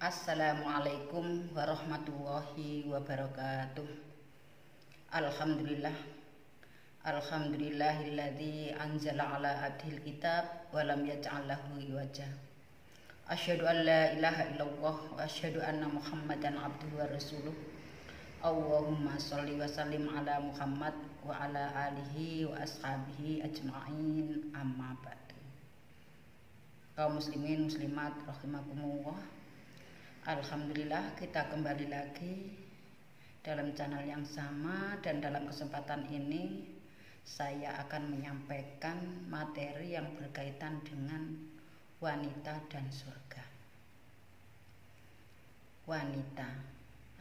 Assalamualaikum warahmatullahi wabarakatuh. Alhamdulillah. Alhamdulillahilladzi anzala ala abdihil kitab wa lam yaj'al lahu iwaja. Asyhadu an la ilaha illallah wa asyhadu anna Muhammadan abduhu wa rasuluh. Allahumma sholli wa sallim ala Muhammad wa ala alihi wa ashabihi ajma'in, amma ba'du. Kaum muslimin muslimat rahimakumullah. Alhamdulillah, kita kembali lagi dalam channel yang sama, dan dalam kesempatan ini saya akan menyampaikan materi yang berkaitan dengan wanita dan surga. Wanita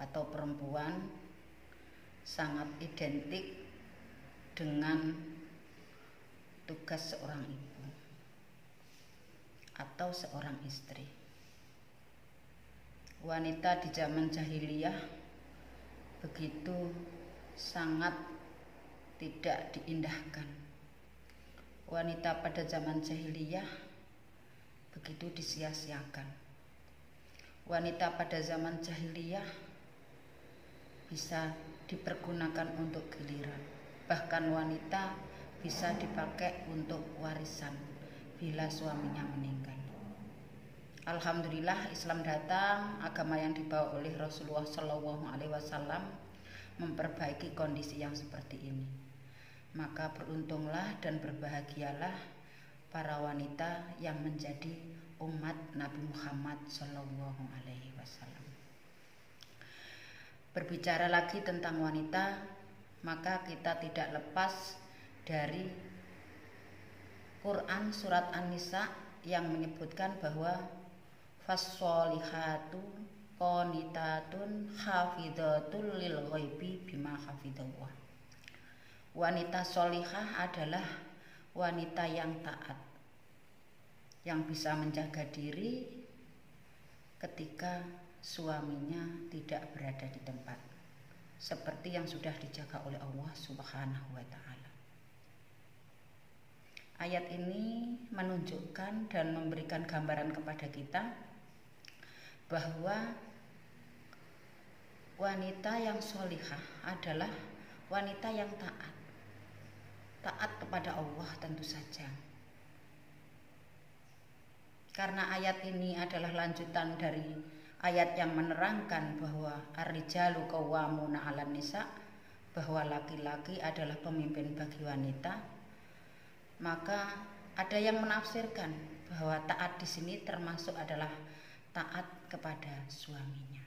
atau perempuan sangat identik dengan tugas seorang ibu atau seorang istri. Wanita di zaman jahiliyah begitu sangat tidak diindahkan. Wanita pada zaman jahiliyah begitu disia-siakan. Wanita pada zaman jahiliyah bisa dipergunakan untuk giliran. Bahkan wanita bisa dipakai untuk warisan bila suaminya meninggal. Alhamdulillah, Islam datang, agama yang dibawa oleh Rasulullah SAW memperbaiki kondisi yang seperti ini. Maka beruntunglah dan berbahagialah para wanita yang menjadi umat Nabi Muhammad SAW. Berbicara lagi tentang wanita, maka kita tidak lepas dari Quran surat An-Nisa yang menyebutkan bahwa fassolihatu qanitatun hafidhatul lil ghaibi bima hafidhallah. Wanita solihah adalah wanita yang taat, yang bisa menjaga diri ketika suaminya tidak berada di tempat, seperti yang sudah dijaga oleh Allah Subhanahu wa ta'ala. Ayat ini menunjukkan dan memberikan gambaran kepada kita bahwa wanita yang solihah adalah wanita yang taat kepada Allah tentu saja. Karena ayat ini adalah lanjutan dari ayat yang menerangkan bahwa ar-rijalu qawwamuna 'alan nisa, bahwa laki-laki adalah pemimpin bagi wanita. Maka ada yang menafsirkan bahwa taat di sini termasuk adalah taat kepada suaminya.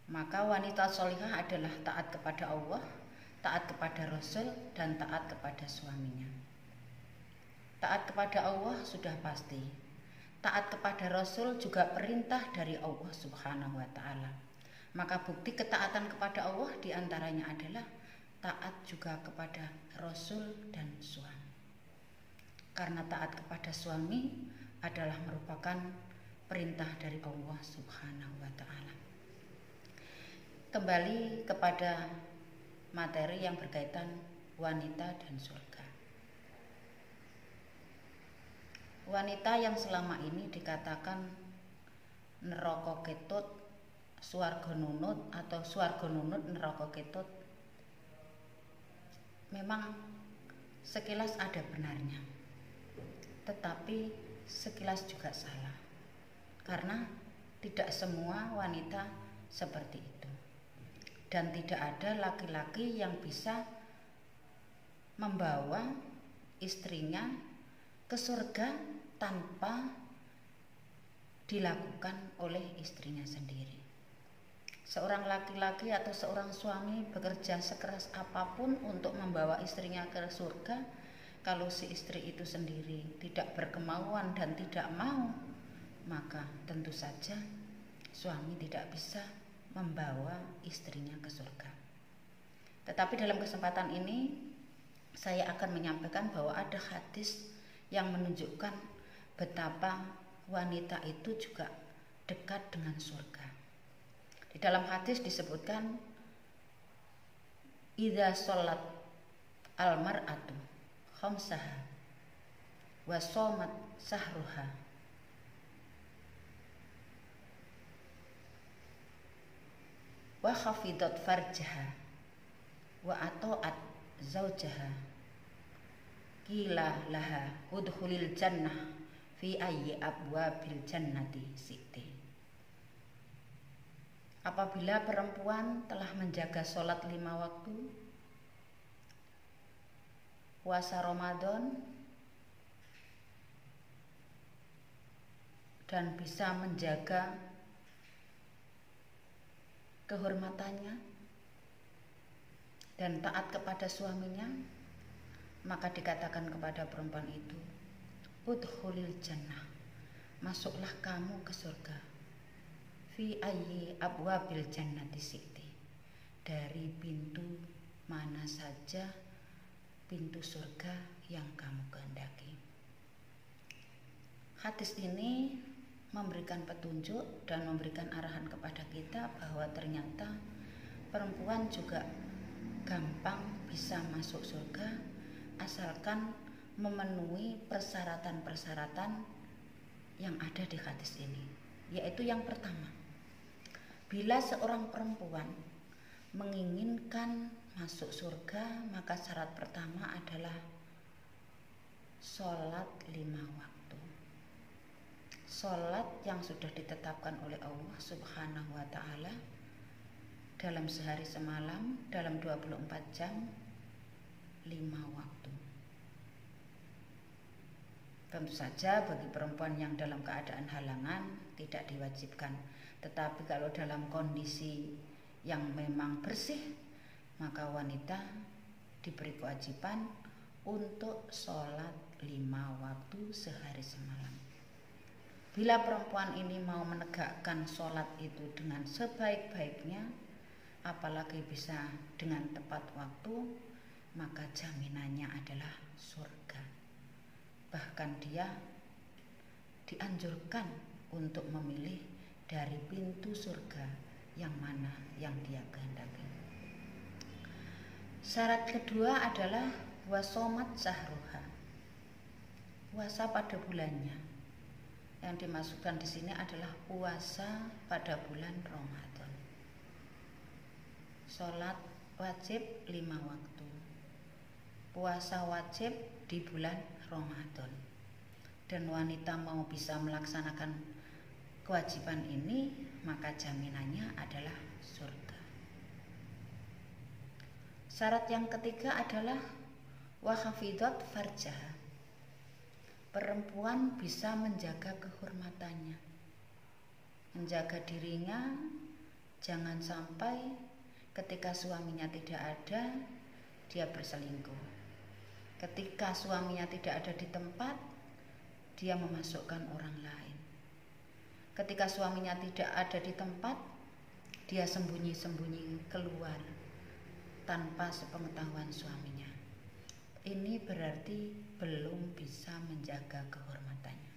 Maka wanita solihah adalah taat kepada Allah, taat kepada Rasul, dan taat kepada suaminya. Taat kepada Allah sudah pasti. Taat kepada Rasul juga perintah dari Allah Subhanahu wa ta'ala. Maka bukti ketaatan kepada Allah diantaranya adalah taat juga kepada Rasul dan suami. Karena taat kepada suami adalah merupakan perintah dari Allah Subhanahu wa ta'ala. Kembali kepada materi yang berkaitan wanita dan surga. Wanita yang selama ini dikatakan neraka ketut, swarga nunut, atau swarga nunut neraka ketut, memang sekilas ada benarnya, tetapi sekilas juga salah. Karena tidak semua wanita seperti itu, dan tidak ada laki-laki yang bisa membawa istrinya ke surga tanpa dilakukan oleh istrinya sendiri. Seorang laki-laki atau seorang suami bekerja sekeras apapun untuk membawa istrinya ke surga, kalau si istri itu sendiri tidak berkemauan dan tidak mau, maka tentu saja suami tidak bisa membawa istrinya ke surga. Tetapi dalam kesempatan ini saya akan menyampaikan bahwa ada hadis yang menunjukkan betapa wanita itu juga dekat dengan surga. Di dalam hadis disebutkan, idza sholat al-mar'atu khamsaha wa shomat sahruha wa khafidat farjaha wa ata'at zaujaha qila laha udkhulil jannah fi ayyi abwabil jannati siti. Apabila perempuan telah menjaga sholat 5 waktu, puasa Ramadan, dan bisa menjaga kehormatannya dan taat kepada suaminya, maka dikatakan kepada perempuan itu, udkhulil jannah, masuklah kamu ke surga, fi ayyi abwabil jannati siti, dari pintu mana saja pintu surga yang kamu kehendaki. Hadis ini memberikan petunjuk dan memberikan arahan kepada kita bahwa ternyata perempuan juga gampang bisa masuk surga asalkan memenuhi persyaratan-persyaratan yang ada di hadis ini. Yaitu yang pertama, bila seorang perempuan menginginkan masuk surga, maka syarat pertama adalah sholat 5 waktu. Sholat yang sudah ditetapkan oleh Allah Subhanahu wa ta'ala dalam sehari semalam, dalam 24 jam, 5 waktu. Tentu saja bagi perempuan yang dalam keadaan halangan tidak diwajibkan. Tetapi kalau dalam kondisi yang memang bersih, maka wanita diberi kewajiban untuk sholat 5 waktu sehari semalam. Bila perempuan ini mau menegakkan sholat itu dengan sebaik-baiknya, apalagi bisa dengan tepat waktu, maka jaminannya adalah surga. Bahkan dia dianjurkan untuk memilih dari pintu surga yang mana yang dia kehendaki. Syarat kedua adalah wasomat syahruha, puasa pada bulannya. Yang dimasukkan di sini adalah puasa pada bulan Ramadan. Sholat wajib 5 waktu, puasa wajib di bulan Ramadan. Dan wanita mau bisa melaksanakan kewajiban ini, maka jaminannya adalah surga. Syarat yang ketiga adalah wa khafidat farjaha, perempuan bisa menjaga kehormatannya, menjaga dirinya, jangan sampai ketika suaminya tidak ada, dia berselingkuh. Ketika suaminya tidak ada di tempat, dia memasukkan orang lain. Ketika suaminya tidak ada di tempat, dia sembunyi-sembunyi keluar tanpa sepengetahuan suaminya. Ini berarti belum bisa menjaga kehormatannya.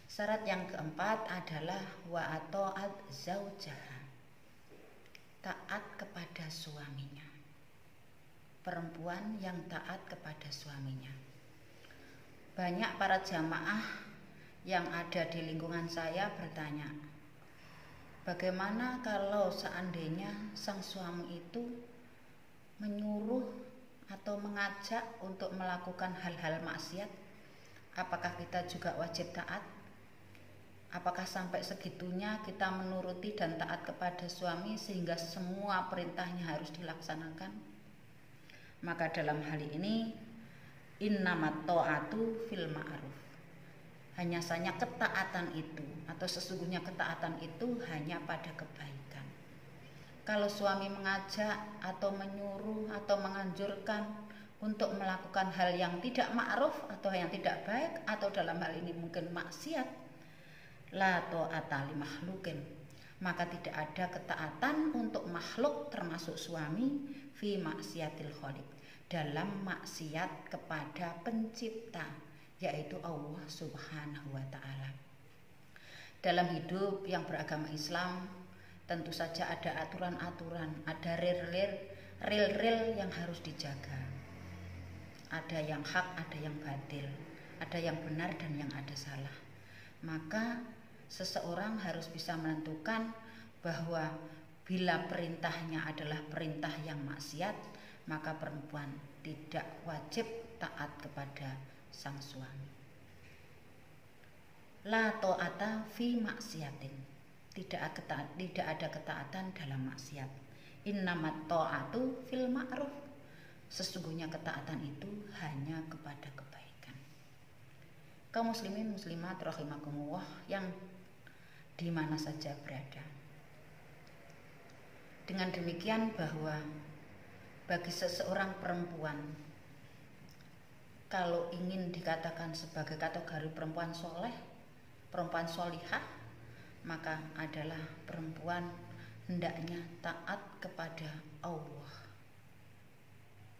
Syarat yang keempat adalah wa ata'at zaujaha, taat kepada suaminya. Perempuan yang taat kepada suaminya. Banyak para jamaah yang ada di lingkungan saya bertanya, bagaimana kalau seandainya sang suami itu menyuruh atau mengajak untuk melakukan hal-hal maksiat, apakah kita juga wajib taat? Apakah sampai segitunya kita menuruti dan taat kepada suami sehingga semua perintahnya harus dilaksanakan? Maka dalam hal ini innamat ta'atu fil ma'ruf, hanya saja ketaatan itu atau sesungguhnya ketaatan itu hanya pada kebaikan. Kalau suami mengajak atau menyuruh atau menganjurkan untuk melakukan hal yang tidak ma'ruf atau yang tidak baik, atau dalam hal ini mungkin maksiat, la ta'ata li makhlukin, maka tidak ada ketaatan untuk makhluk termasuk suami fi maksiatil khaliq, dalam maksiat kepada pencipta, yaitu Allah Subhanahu wa ta'ala. Dalam hidup yang beragama Islam, tentu saja ada aturan-aturan, ada ril-ril yang harus dijaga. Ada yang hak, ada yang batil, ada yang benar dan yang ada salah. Maka seseorang harus bisa menentukan bahwa Bila perintahnya adalah perintah yang maksiat, maka perempuan tidak wajib taat kepada sang suami. La ta'ata fi maksiatin. Tidak ada ketaatan dalam maksiat. Innamat ta'atu fil ma'ruf. Sesungguhnya ketaatan itu hanya kepada kebaikan. Kaum muslimin muslimat rahimakumullah yang di mana saja berada. Dengan demikian bahwa bagi seseorang perempuan, kalau ingin dikatakan sebagai kategori perempuan soleh, perempuan solihah, maka adalah perempuan hendaknya taat kepada Allah.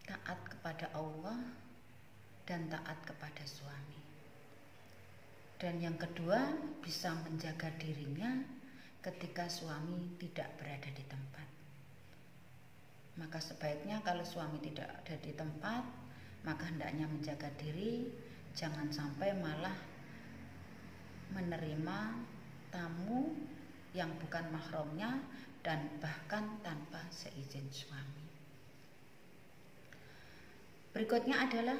Taat kepada Allah dan taat kepada suami. Dan yang kedua, bisa menjaga dirinya ketika suami tidak berada di tempat. Maka sebaiknya kalau suami tidak ada di tempat, maka hendaknya menjaga diri, jangan sampai malah menerima tamu yang bukan mahramnya dan bahkan tanpa seizin suami. Berikutnya adalah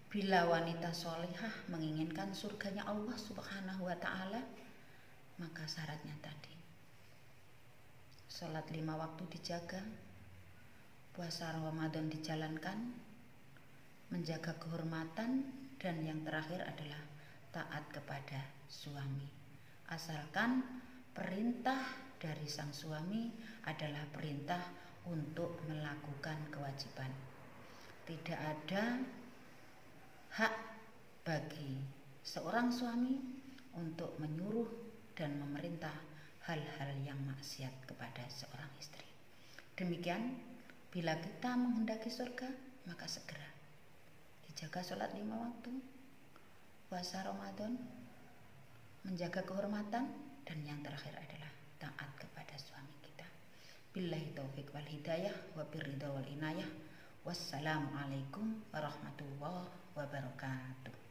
bila wanita solihah menginginkan surganya Allah Subhanahu wa ta'ala, maka syaratnya tadi sholat 5 waktu dijaga, puasa Ramadan dijalankan, menjaga kehormatan, dan yang terakhir adalah taat kepada suami. Asalkan perintah dari sang suami adalah perintah untuk melakukan kewajiban. Tidak ada hak bagi seorang suami untuk menyuruh dan memerintah hal-hal yang maksiat kepada seorang istri. Demikian, bila kita menghendaki surga, maka segera dijaga sholat 5 waktu, puasa Ramadan, menjaga kehormatan, dan yang terakhir adalah taat kepada suami kita. Billahi taufiq wal hidayah wa birridha wal inayah. Wassalamualaikum warahmatullahi wabarakatuh.